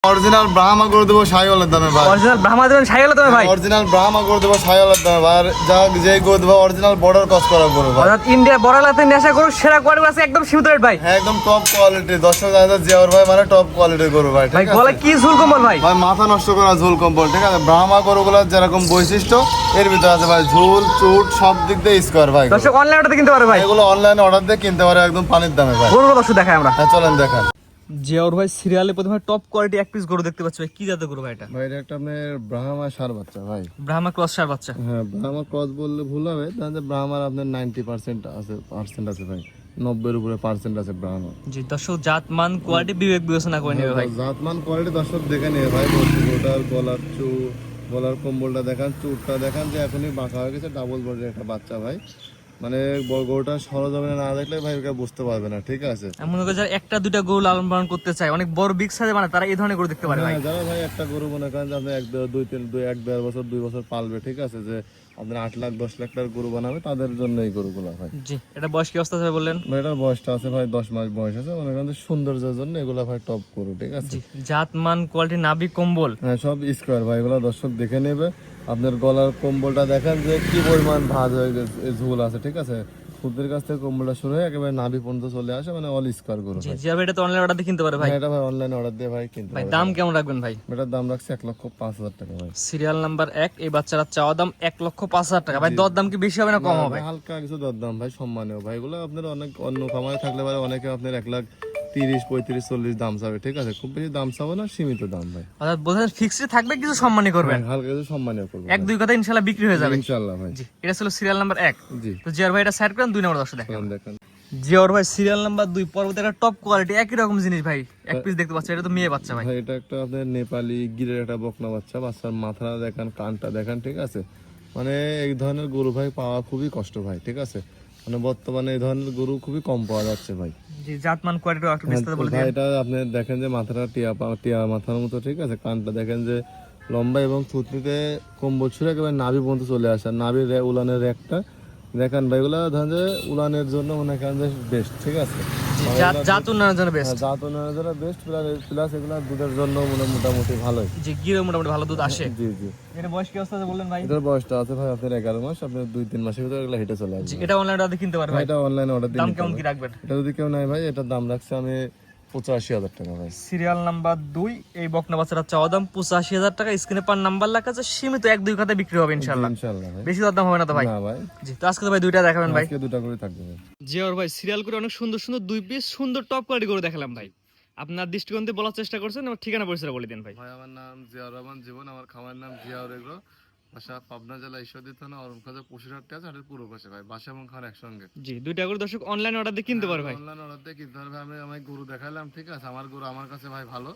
Original Brahma করে দেবো শাহিওয়ালের দামে ভাই। অরিজিনাল ব্রাহ্মা দেবেন শাহিওয়ালের দামে ভাই? অরিজিনাল ব্রাহ্মা করে দেবো শাহিওয়ালের দামে ভাই। আর যা যে করে দেবো অরিজিনাল বর্ডার ক্রস করা করে ভাই। অর্থাৎ ইন্ডিয়া বড়ালাতে নেশা করুক সেরা কোয়ালিটি আছে, একদম সীমিত রেট ভাই। হ্যাঁ একদম টপ কোয়ালিটি। দর্শক জিয়াউর ভাই মানে টপ কোয়ালিটির গরু ভাই। ভাই ঠিক গলা আছে কি ঝুল কম্বল ভাই? ভাই মাথা নষ্ট করা ঝুল কম্বল। ঠিক আছে ব্রাহ্মা গরুগুলোর যেরকম বৈশিষ্ট্য এর ভিতরে আছে ভাই, ঝুল চুট সব দিক দিয়ে স্কোয়ার ভাই। দর্শক অনলাইনে অর্ডার কিনতে পারে ভাই, এগুলো অনলাইনে অর্ডার দিয়ে কিনতে পারে একদম পানির দামে ভাই। গরুগুলো দর্শক দেখাই আমরা। হ্যাঁ চলেন দেখান। জিয়াউর ভাই সিরিয়ালে প্রথমে টপ কোয়ালিটি এক পিস গরু দেখতে পাচ্ছি ভাই, কি জাতের গরু ভাই এটা? ভাই এটা একটা আপনার ব্রাহ্মা সার বাচ্চা ভাই। ব্রাহ্মা ক্রস সার বাচ্চা। হ্যাঁ ব্রাহ্মা ক্রস বললে ভুল হবে, তাহলে ব্রাহ্মার আপনার 90% আছে ভাই, 90-এর উপরে পার্সেন্ট আছে ব্রাহ্মা। জি দর্শক জাত মান কোয়ালিটি বিবেক বিবেচনা করে নেবে ভাই। জাতমান কোয়ালিটি দর্শক দেখে নেবে ভাই। ওটার গলার কম্বলটা দেখান, চুটটা দেখান যে এখনই বাঁকা হয়ে গেছে, ডাবল বডির একটা বাচ্চা ভাই। মানে গরুটা সরজমিনে না দেখলে ভাই ওকে বুঝতে পারবে না। ঠিক আছে এমন করে যারা একটা দুইটা গরু লালন পালন করতে চায়, অনেক বড় বিগ সাইজে মানে তারা এই ধরনের গরু দেখতে পারে ভাই। হ্যাঁ, যারা ভাই একটা গরু মনে করেন যে আপনি 1-1.5 বছর 2 বছর পালবে, ঠিক আছে, যে আপনার 8 লাখ 10 লাখ টাকার গরু বানাবে, তাদের জন্য এই গরুগুলো ভাই। জি এটা বয়স কি অবস্থা আছে বললেন? ভাই এটার বয়সটা আছে ভাই 10 মাস বয়স আছে। মনে করেন যে সৌন্দর্যের জন্য এগুলা ভাই টপ গরু। ঠিক আছে জি জাত মান কোয়ালিটি নাভি কম্বল হ্যাঁ সব স্কোয়ার ভাই। এগুলো দর্শক দেখে নেবে। আপনার গলার কম্বলটা দেখেন যে কি পরিমাণ ভাঁজ হয়ে গেছে, ঝুল আছে। ঠিক আছে খুদের কাছ থেকে কম্বলটা শুরু হয়ে একেবারে নাভি পর্যন্ত চলে আসে, মানে অল স্কোয়ার গরু জি ভাই। জি এটা তো অনলাইন অর্ডার দিয়ে কিনতে পারে ভাই। হ্যাঁ, এটা ভাই অনলাইনে অর্ডার দিয়ে ভাই কিনতে ভাই পারবে। দাম কেমন রাখবেন ভাই? এটার দাম রাখছে 1,05,000 টাকা ভাই। সিরিয়াল নাম্বার 1 এই বাচ্চারা চাওয়া দাম 1,05,000 টাকা ভাই। দর দাম কি বেশি হবে না কম হবে? হালকা কিছু দরদাম ভাই, সম্মানীয় ভাই। এগুলো আপনার অনেক অন্য খামারে থাকলে ভাই অনেকে আপনার 1,30,35,40 দাম চাবে। ঠিক আছে খুব বেশি দাম চাবো না, সীমিত দাম ভাই। অর্থাৎ বোঝার ফিক্সড থাকবে, কিছু সম্মানই করবেন। হালকা কিছু সম্মানীয় করবো এক দুই কথা ইনশাআল্লাহ বিক্রি হয়ে যাবে ইনশাআল্লাহ ভাই। জি এটা ছিল সিরিয়াল নাম্বার 1। জি তো জিয়ার ভাই এটা সাইড করেন, 2 নম্বর দর্শক দেখেন। দেখেন জিয়ার ভাই সিরিয়াল নাম্বার 2 পরবর্তী একটা টপ কোয়ালিটি একই রকম জিনিস ভাই, এক পিস দেখতে পাচ্ছেন, এটা তো মেয়ে বাচ্চা ভাই। ভাই এটা একটা আপনার নেপালি গিরের একটা বকনা বাচ্চা। বাচ্চার মাথাটা দেখান, কানটা দেখান। ঠিক আছে মানে এই ধরনের গরু ভাই পাওয়া খুবই কষ্ট ভাই। ঠিক আছে মানে বর্তমানে এই ধরনের গরু খুবই কম পাওয়া যাচ্ছে ভাই। জি জাতমান কোয়ালিটি একটু বিস্তারিত বলে ভাই দিন। এটা আপনি দেখেন যে মাথাটা টিয়া মাথার মতো। ঠিক আছে কানটা দেখেন যে লম্বা এবং থুতনিতে কম্বল ছুঁড়ে একেবারে নাভি পর্যন্ত চলে আসে। নাভির উলানের একটা দেখেন ভাই, এগুলো ধরেন যে উলানের জন্য মনে করেন যে বেস্ট। ঠিক আছে জাত উন্নয়নের জন্য বেস্ট। জাত উন্নয়নের জন্য বেস্ট, প্লাস এগুলো দুধের জন্য মোটামুটি ভালোই। জি গিরে মোটামুটি ভালো দুধ আসে। জি জি এটা বয়স কি অবস্থা আছে বললেন ভাই? এটার বয়সটা আছে ভাই আপনার 11 মাস। আপনার 2-3 মাসের ভিতরে এগুলো হেঁটে চলে জি আসবে। এটা অনলাইন অর্ডার কিনতে পারে ভাই। এটা অনলাইনে অর্ডার দিয়ে দাম নিতে কেমন হবে। কি রাখবেন? এটা যদি কেউ নাই ভাই, এটার দাম রাখছে আমি 85,000 টাকা ভাই। সিরিয়াল নাম্বার 2 এই বকনা বাচ্চাটা চাওয়া দাম 85,000 টাকা। স্ক্রিনে পার নাম্বার লেখা আছে, সীমিত 1-2 খাতে বিক্রি হবে ইনশাআল্লাহ। ইনশাআল্লাহ ভাই। বেশি দাম হবে না তো ভাই? না ভাই জি তো আজকে তো ভাই দুইটা দেখাবেন ভাই। আজকে দুটো করে থাকবে ভাই। জিয়ার ভাই সিরিয়াল করে অনেক সুন্দর সুন্দর 2 পিস সুন্দর টপ কোয়ালিটি করে দেখালাম ভাই। আপনার দৃষ্টিকোণ থেকে বলার চেষ্টা করছেন, আমার ঠিকানা পরিচয় বলে দিন ভাই। ভাই আমার নাম জিয়াউর রহমান জীবন, আমার খামারের নাম জিয়াউর এগ্রো। বাসা পাবনা জেলা ঈশ্বরদী থানা অরুণখোলা পশুরহাটে আছে, হাটের পূর্ব পাশে ভাই। বাসা এবং খামার একসঙ্গে। জি দুইটা করে দর্শক অনলাইন অর্ডার দিয়ে কিনতে পারে ভাই। অনলাইন অর্ডার দিয়ে কিনতে পারবে। আমি গরু দেখালাম। ঠিক আছে আমার গরু আমার কাছে ভাই ভালো।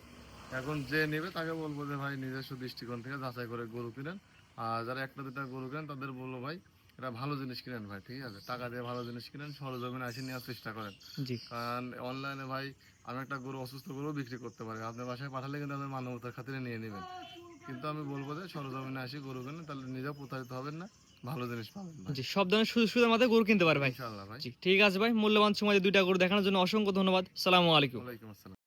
এখন যে নেবে তাকে বলবো যে ভাই নিজস্ব দৃষ্টিকোণ থেকে যাচাই করে গরু কিনেন। আর যারা একটা দুটা গরু কিনেন তাদের বলবো ভাই এটা ভালো জিনিস কিনেন ভাই। ঠিক আছে টাকা দিয়ে ভালো জিনিস কিনেন, সরজমিনে আসি নেওয়ার চেষ্টা করেন। জি কারণ অনলাইনে ভাই আমি একটা গরু অসুস্থ গরু বিক্রি করতে পারি, আপনার বাসায় পাঠালে কিন্তু আপনি মানবতার খাতিরে নিয়ে নেবেন। কিন্তু আমি বলবো যে সরজমিনে আসি গরু কিনেন, তাহলে নিজেও প্রতারিত হবেন না, ভালো জিনিস পাবেন ভাই। জি সব ধরনের সুযোগ সুবিধার মধ্যে গরু কিনতে পারে ভাই। ইনশাআল্লাহ ভাই। জি ঠিক আছে ভাই, মূল্যবান সময় দিয়ে দুইটা গরু দেখানোর জন্য অসংখ্য ধন্যবাদ। সালামু আলাইকুম। ওয়ালাইকুম আসসালাম।